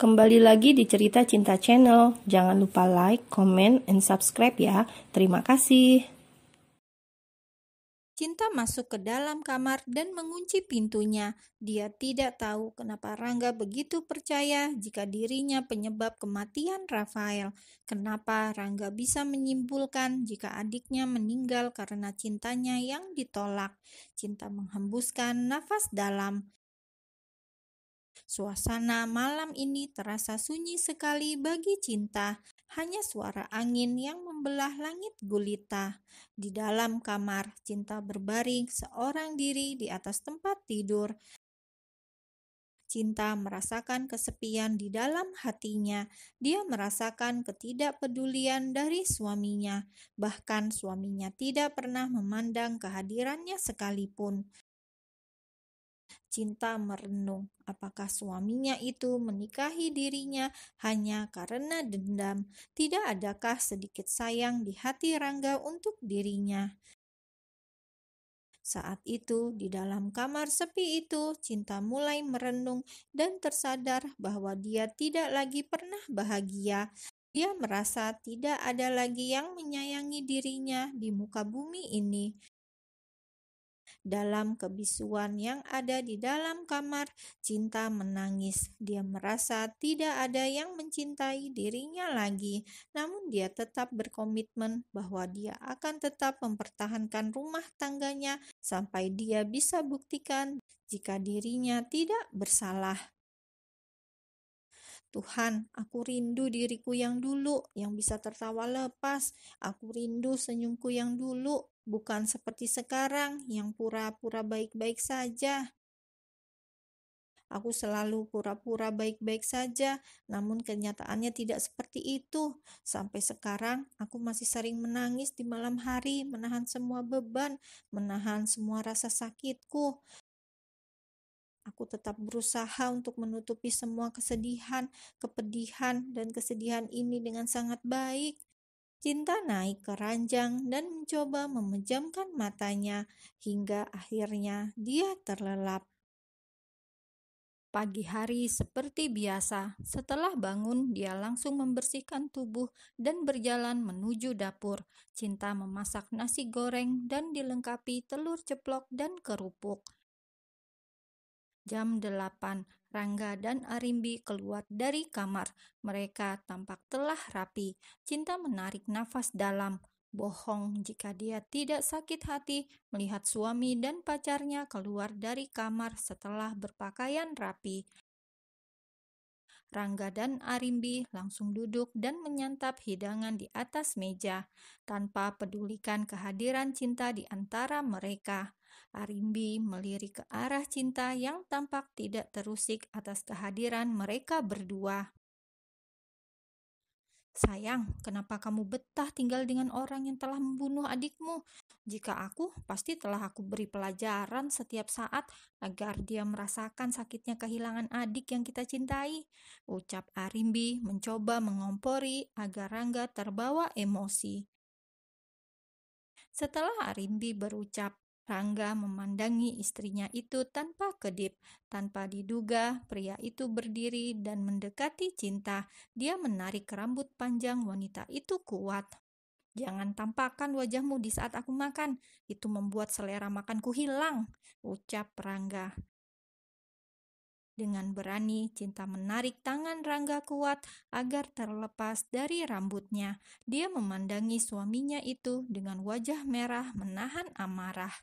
Kembali lagi di Cerita Cinta Channel. Jangan lupa like, comment, and subscribe ya. Terima kasih. Cinta masuk ke dalam kamar dan mengunci pintunya. Dia tidak tahu kenapa Rangga begitu percaya jika dirinya penyebab kematian Rafael. Kenapa Rangga bisa menyimpulkan jika adiknya meninggal karena cintanya yang ditolak. Cinta menghembuskan nafas dalam. Suasana malam ini terasa sunyi sekali bagi Cinta. Hanya suara angin yang membelah langit gulita. Di dalam kamar, Cinta berbaring seorang diri di atas tempat tidur. Cinta merasakan kesepian di dalam hatinya. Dia merasakan ketidakpedulian dari suaminya. Bahkan suaminya tidak pernah memandang kehadirannya sekalipun. Cinta merenung, apakah suaminya itu menikahi dirinya hanya karena dendam? Tidak adakah sedikit sayang di hati Rangga untuk dirinya? Saat itu, di dalam kamar sepi itu, Cinta mulai merenung dan tersadar bahwa dia tidak lagi pernah bahagia. Dia merasa tidak ada lagi yang menyayangi dirinya di muka bumi ini. Dalam kebisuan yang ada di dalam kamar, Cinta menangis. Dia merasa tidak ada yang mencintai dirinya lagi, namun dia tetap berkomitmen bahwa dia akan tetap mempertahankan rumah tangganya sampai dia bisa buktikan jika dirinya tidak bersalah. Tuhan, aku rindu diriku yang dulu, yang bisa tertawa lepas. Aku rindu senyumku yang dulu, bukan seperti sekarang, yang pura-pura baik-baik saja. Aku selalu pura-pura baik-baik saja, namun kenyataannya tidak seperti itu. Sampai sekarang, aku masih sering menangis di malam hari, menahan semua beban, menahan semua rasa sakitku. Aku tetap berusaha untuk menutupi semua kesedihan, kepedihan, dan kesedihan ini dengan sangat baik. Cinta naik ke ranjang dan mencoba memejamkan matanya, hingga akhirnya dia terlelap. Pagi hari seperti biasa, setelah bangun dia langsung membersihkan tubuh dan berjalan menuju dapur. Cinta memasak nasi goreng dan dilengkapi telur ceplok dan kerupuk. Jam 8, Rangga dan Arimbi keluar dari kamar. Mereka tampak telah rapi. Cinta menarik nafas dalam. Bohong jika dia tidak sakit hati melihat suami dan pacarnya keluar dari kamar setelah berpakaian rapi. Rangga dan Arimbi langsung duduk dan menyantap hidangan di atas meja, tanpa pedulikan kehadiran Cinta di antara mereka. Arimbi melirik ke arah Cinta yang tampak tidak terusik atas kehadiran mereka berdua. Sayang, kenapa kamu betah tinggal dengan orang yang telah membunuh adikmu? Jika aku, pasti telah aku beri pelajaran setiap saat agar dia merasakan sakitnya kehilangan adik yang kita cintai. Ucap Arimbi mencoba mengompori agar Rangga terbawa emosi. Setelah Arimbi berucap, Rangga memandangi istrinya itu tanpa kedip. Tanpa diduga, pria itu berdiri dan mendekati Cinta. Dia menarik rambut panjang wanita itu kuat. "Jangan tampakkan wajahmu di saat aku makan. Itu membuat selera makanku hilang," ucap Rangga. Dengan berani, Cinta menarik tangan Rangga kuat agar terlepas dari rambutnya. Dia memandangi suaminya itu dengan wajah merah menahan amarah.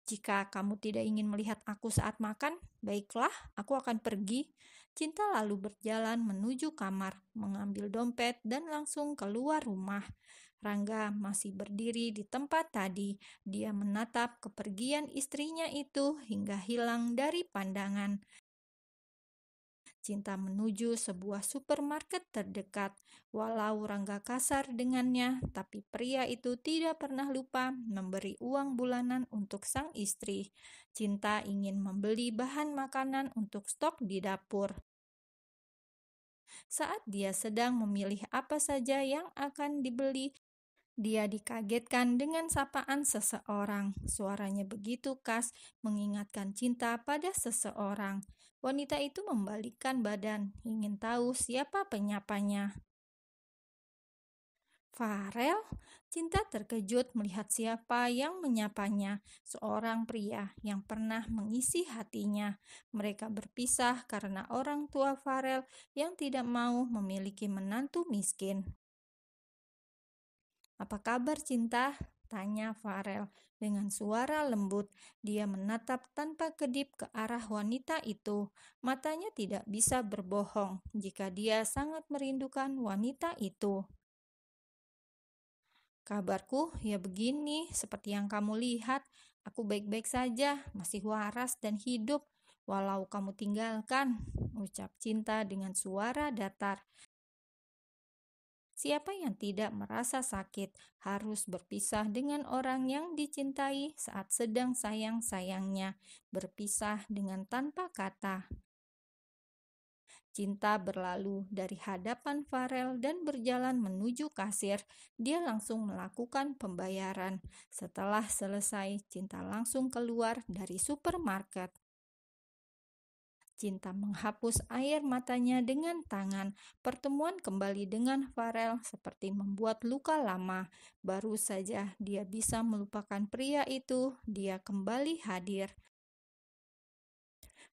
"Jika kamu tidak ingin melihat aku saat makan, baiklah, aku akan pergi." Cinta lalu berjalan menuju kamar, mengambil dompet dan langsung keluar rumah. Rangga masih berdiri di tempat tadi. Dia menatap kepergian istrinya itu hingga hilang dari pandangan. Cinta menuju sebuah supermarket terdekat. Walau Rangga kasar dengannya, tapi pria itu tidak pernah lupa memberi uang bulanan untuk sang istri. Cinta ingin membeli bahan makanan untuk stok di dapur. Saat dia sedang memilih apa saja yang akan dibeli, dia dikagetkan dengan sapaan seseorang. Suaranya begitu khas, mengingatkan Cinta pada seseorang. Wanita itu membalikkan badan, ingin tahu siapa penyapanya. Farel, Cinta terkejut melihat siapa yang menyapanya, seorang pria yang pernah mengisi hatinya. Mereka berpisah karena orang tua Farel yang tidak mau memiliki menantu miskin. "Apa kabar, Cinta?" tanya Farel dengan suara lembut. Dia menatap tanpa kedip ke arah wanita itu. Matanya tidak bisa berbohong jika dia sangat merindukan wanita itu. "Kabarku ya begini, seperti yang kamu lihat, aku baik-baik saja, masih waras dan hidup, walau kamu tinggalkan," ucap Cinta dengan suara datar. Siapa yang tidak merasa sakit harus berpisah dengan orang yang dicintai saat sedang sayang-sayangnya, berpisah dengan tanpa kata. Cinta berlalu dari hadapan Farel dan berjalan menuju kasir. Dia langsung melakukan pembayaran. Setelah selesai, Cinta langsung keluar dari supermarket. Cinta menghapus air matanya dengan tangan. Pertemuan kembali dengan Farel seperti membuat luka lama. Baru saja dia bisa melupakan pria itu, dia kembali hadir.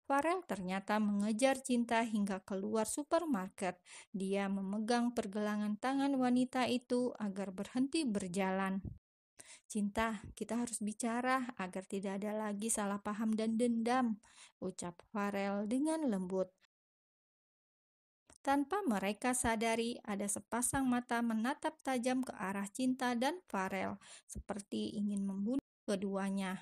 Farel ternyata mengejar Cinta hingga keluar supermarket. Dia memegang pergelangan tangan wanita itu agar berhenti berjalan. "Cinta, kita harus bicara agar tidak ada lagi salah paham dan dendam," ucap Farel dengan lembut. Tanpa mereka sadari, ada sepasang mata menatap tajam ke arah Cinta dan Farel, seperti ingin membunuh keduanya.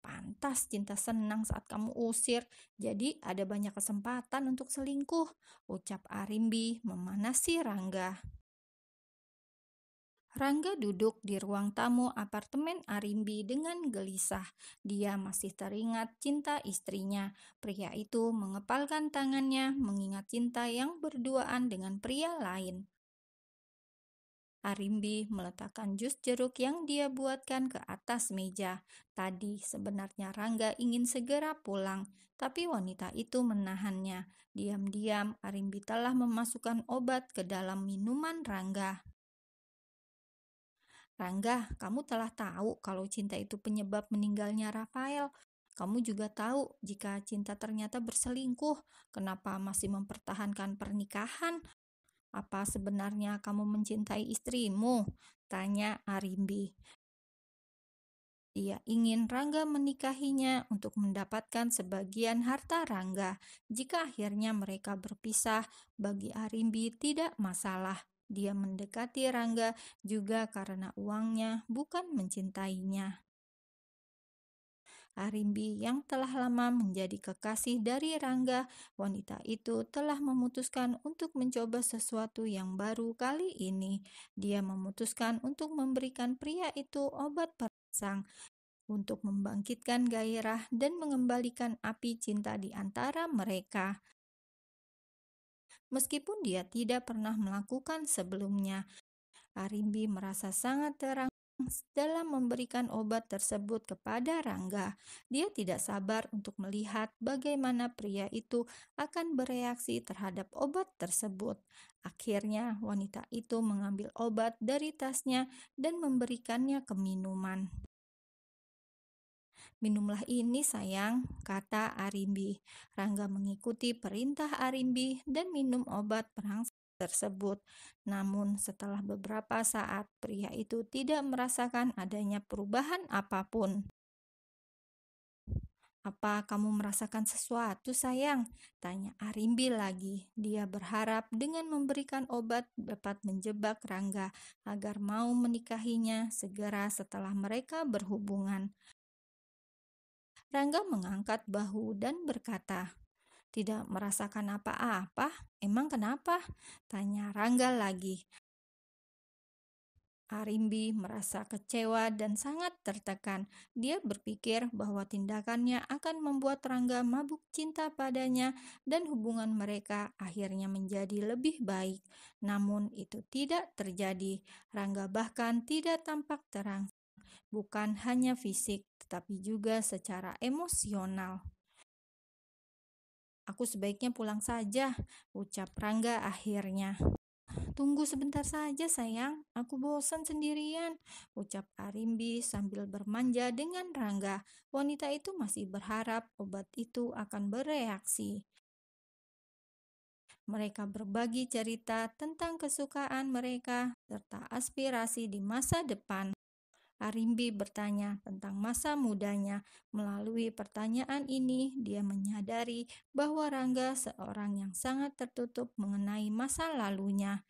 "Pantas Cinta senang saat kamu usir, jadi ada banyak kesempatan untuk selingkuh," ucap Arimbi memanasi Rangga. Rangga duduk di ruang tamu apartemen Arimbi dengan gelisah. Dia masih teringat Cinta istrinya. Pria itu mengepalkan tangannya mengingat Cinta yang berduaan dengan pria lain. Arimbi meletakkan jus jeruk yang dia buatkan ke atas meja. Tadi sebenarnya Rangga ingin segera pulang, tapi wanita itu menahannya. Diam-diam Arimbi telah memasukkan obat ke dalam minuman Rangga. "Rangga, kamu telah tahu kalau Cinta itu penyebab meninggalnya Rafael. Kamu juga tahu jika Cinta ternyata berselingkuh. Kenapa masih mempertahankan pernikahan? Apa sebenarnya kamu mencintai istrimu?" tanya Arimbi. Dia ingin Rangga menikahinya untuk mendapatkan sebagian harta Rangga. Jika akhirnya mereka berpisah, bagi Arimbi tidak masalah. Dia mendekati Rangga juga karena uangnya, bukan mencintainya. Arimbi yang telah lama menjadi kekasih dari Rangga, wanita itu telah memutuskan untuk mencoba sesuatu yang baru kali ini. Dia memutuskan untuk memberikan pria itu obat perangsang untuk membangkitkan gairah dan mengembalikan api cinta di antara mereka. Meskipun dia tidak pernah melakukan sebelumnya, Arimbi merasa sangat terang dalam memberikan obat tersebut kepada Rangga. Dia tidak sabar untuk melihat bagaimana pria itu akan bereaksi terhadap obat tersebut. Akhirnya, wanita itu mengambil obat dari tasnya dan memberikannya ke minuman. "Minumlah ini, sayang," kata Arimbi. Rangga mengikuti perintah Arimbi dan minum obat perangsang tersebut. Namun setelah beberapa saat, pria itu tidak merasakan adanya perubahan apapun. "Apa kamu merasakan sesuatu, sayang?" tanya Arimbi lagi. Dia berharap dengan memberikan obat dapat menjebak Rangga agar mau menikahinya segera setelah mereka berhubungan. Rangga mengangkat bahu dan berkata, "Tidak merasakan apa-apa? Emang kenapa?" tanya Rangga lagi. Arimbi merasa kecewa dan sangat tertekan. Dia berpikir bahwa tindakannya akan membuat Rangga mabuk cinta padanya dan hubungan mereka akhirnya menjadi lebih baik. Namun itu tidak terjadi. Rangga bahkan tidak tampak terang, bukan hanya fisik, tetapi juga secara emosional. Aku sebaiknya pulang saja, ucap Rangga akhirnya. Tunggu sebentar saja sayang, aku bosan sendirian, ucap Arimbi sambil bermanja dengan Rangga. Wanita itu masih berharap obat itu akan bereaksi. Mereka berbagi cerita tentang kesukaan mereka serta aspirasi di masa depan. Arimbi bertanya tentang masa mudanya. Melalui pertanyaan ini, dia menyadari bahwa Rangga seorang yang sangat tertutup mengenai masa lalunya.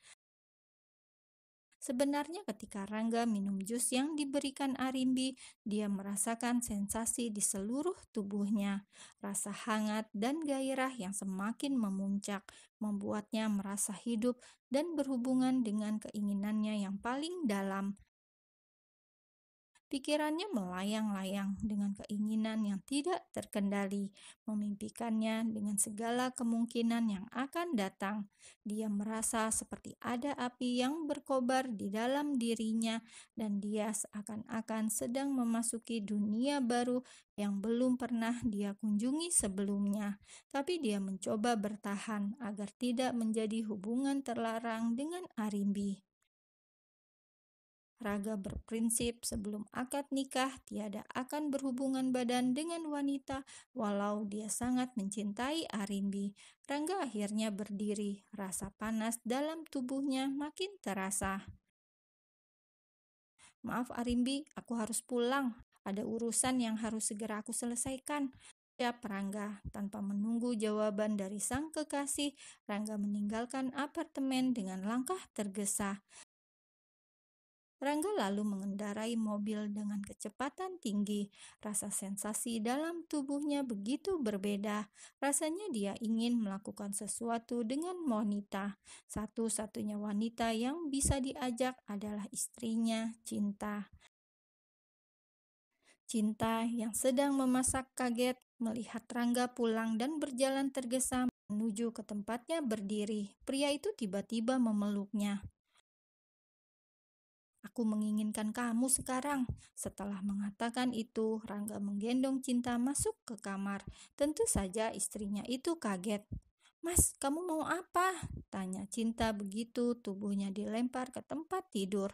Sebenarnya ketika Rangga minum jus yang diberikan Arimbi, dia merasakan sensasi di seluruh tubuhnya. Rasa hangat dan gairah yang semakin memuncak, membuatnya merasa hidup dan berhubungan dengan keinginannya yang paling dalam. Pikirannya melayang-layang dengan keinginan yang tidak terkendali, memimpikannya dengan segala kemungkinan yang akan datang. Dia merasa seperti ada api yang berkobar di dalam dirinya dan dia seakan-akan sedang memasuki dunia baru yang belum pernah dia kunjungi sebelumnya. Tapi dia mencoba bertahan agar tidak menjadi hubungan terlarang dengan Arimbi. Raga berprinsip sebelum akad nikah tiada akan berhubungan badan dengan wanita walau dia sangat mencintai Arimbi. Rangga akhirnya berdiri, rasa panas dalam tubuhnya makin terasa. Maaf Arimbi, aku harus pulang. Ada urusan yang harus segera aku selesaikan. Ucap Rangga. Tanpa menunggu jawaban dari sang kekasih, Rangga meninggalkan apartemen dengan langkah tergesa. Rangga lalu mengendarai mobil dengan kecepatan tinggi. Rasa sensasi dalam tubuhnya begitu berbeda. Rasanya dia ingin melakukan sesuatu dengan wanita. Satu-satunya wanita yang bisa diajak adalah istrinya, Cinta. Cinta yang sedang memasak kaget melihat Rangga pulang dan berjalan tergesa menuju ke tempatnya berdiri. Pria itu tiba-tiba memeluknya. Aku menginginkan kamu sekarang. Setelah mengatakan itu, Rangga menggendong Cinta masuk ke kamar. Tentu saja istrinya itu kaget. Mas, kamu mau apa? Tanya Cinta begitu tubuhnya dilempar ke tempat tidur.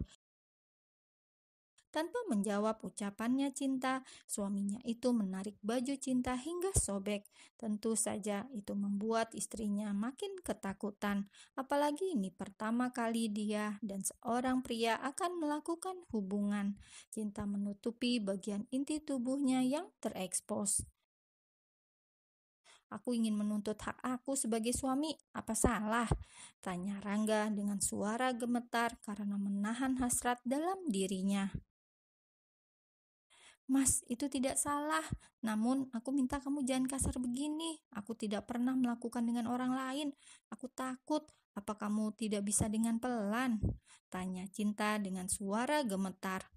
Tanpa menjawab ucapannya Cinta, suaminya itu menarik baju Cinta hingga sobek. Tentu saja itu membuat istrinya makin ketakutan. Apalagi ini pertama kali dia dan seorang pria akan melakukan hubungan. Cinta menutupi bagian inti tubuhnya yang terekspos. Aku ingin menuntut hak aku sebagai suami. Apa salah? Tanya Rangga dengan suara gemetar karena menahan hasrat dalam dirinya. Mas, itu tidak salah. Namun, aku minta kamu jangan kasar begini. Aku tidak pernah melakukan dengan orang lain. Aku takut. Apa kamu tidak bisa dengan pelan? Tanya Cinta dengan suara gemetar.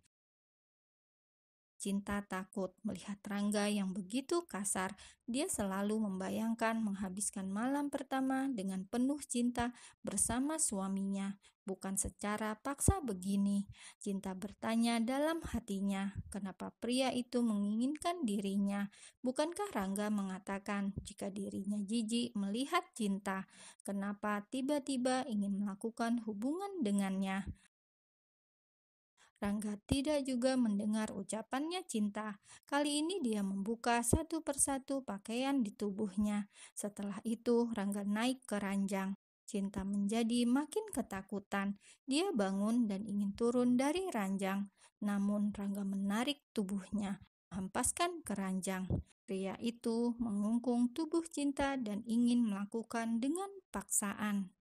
Cinta takut melihat Rangga yang begitu kasar. Dia selalu membayangkan menghabiskan malam pertama dengan penuh cinta bersama suaminya. Bukan secara paksa begini. Cinta bertanya dalam hatinya, kenapa pria itu menginginkan dirinya? Bukankah Rangga mengatakan jika dirinya jijik melihat Cinta? Kenapa tiba-tiba ingin melakukan hubungan dengannya? Rangga tidak juga mendengar ucapannya Cinta. Kali ini dia membuka satu persatu pakaian di tubuhnya. Setelah itu Rangga naik ke ranjang. Cinta menjadi makin ketakutan. Dia bangun dan ingin turun dari ranjang. Namun Rangga menarik tubuhnya, menghempaskan ke ranjang. Pria itu mengungkung tubuh Cinta dan ingin melakukan dengan paksaan.